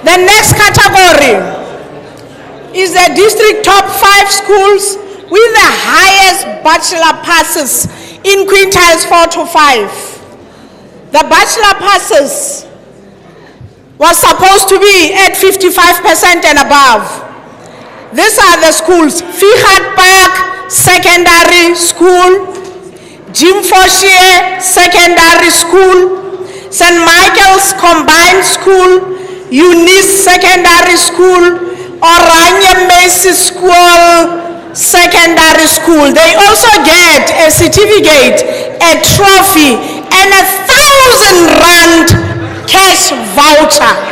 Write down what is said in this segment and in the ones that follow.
The next category is the district top 5 schools with the highest bachelor passes in quintiles 4 to 5. The bachelor passes was supposed to be at 55% and above. These are the schools: Figat Park Secondary School, Jim Fortier Secondary School, St. Michael's Combined School, Eunice Secondary School, Oranje Macy School Secondary School. They also get a certificate, a trophy, and a 1,000 rand cash voucher.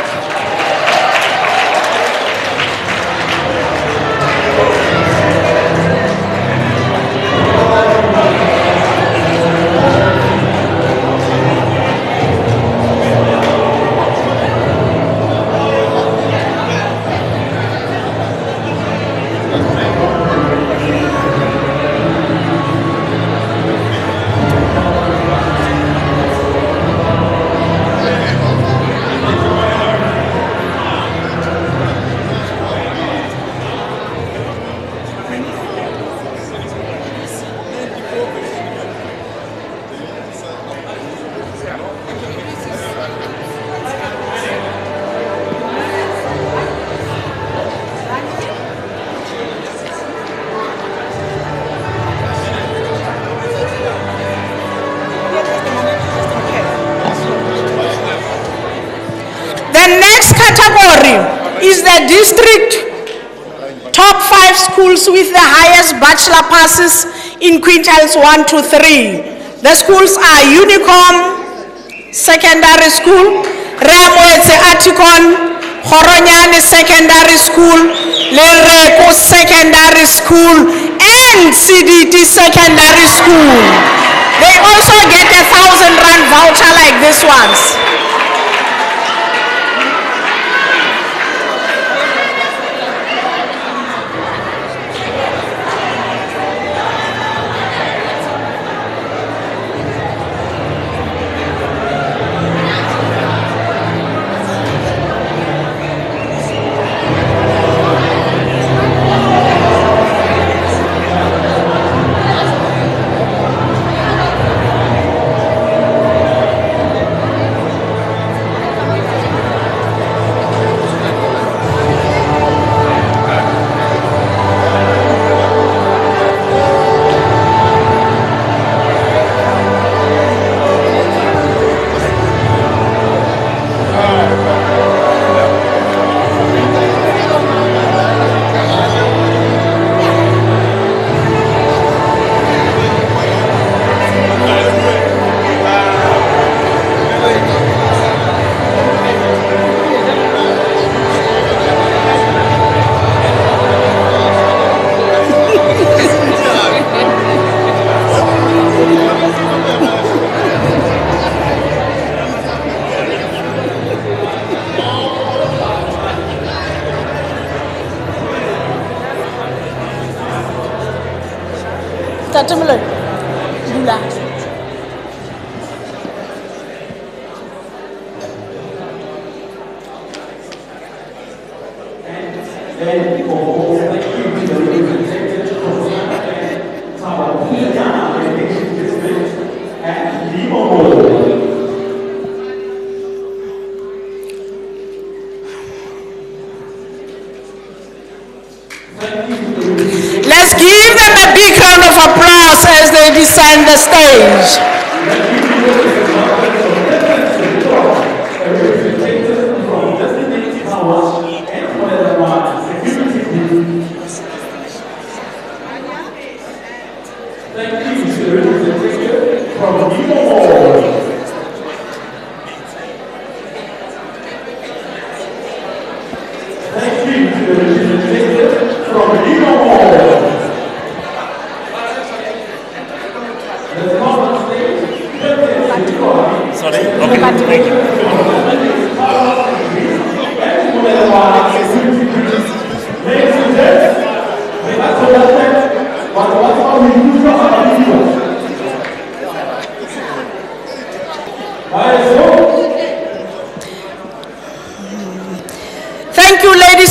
Is the district top 5 schools with the highest bachelor passes in quintiles 1 to 3. The schools are Unicom Secondary School, Ramwetse Atikon, Horonyane Secondary School, Lereko Secondary School, and CDT Secondary School. They also get a 1,000 rand voucher like these ones. Let's give them a big round of applause as they descend the stage.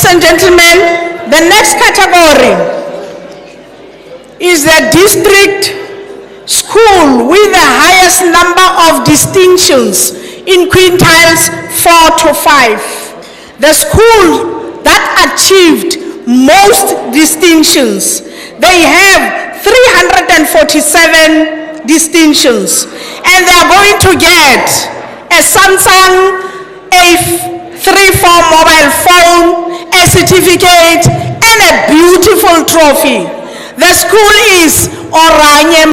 and gentlemen, the next category is the district school with the highest number of distinctions in quintiles 4 to 5. The school that achieved most distinctions, they have 347 distinctions, and they are going to get a Samsung A34 mobile phone, a certificate, and a beautiful trophy. The school is Oranje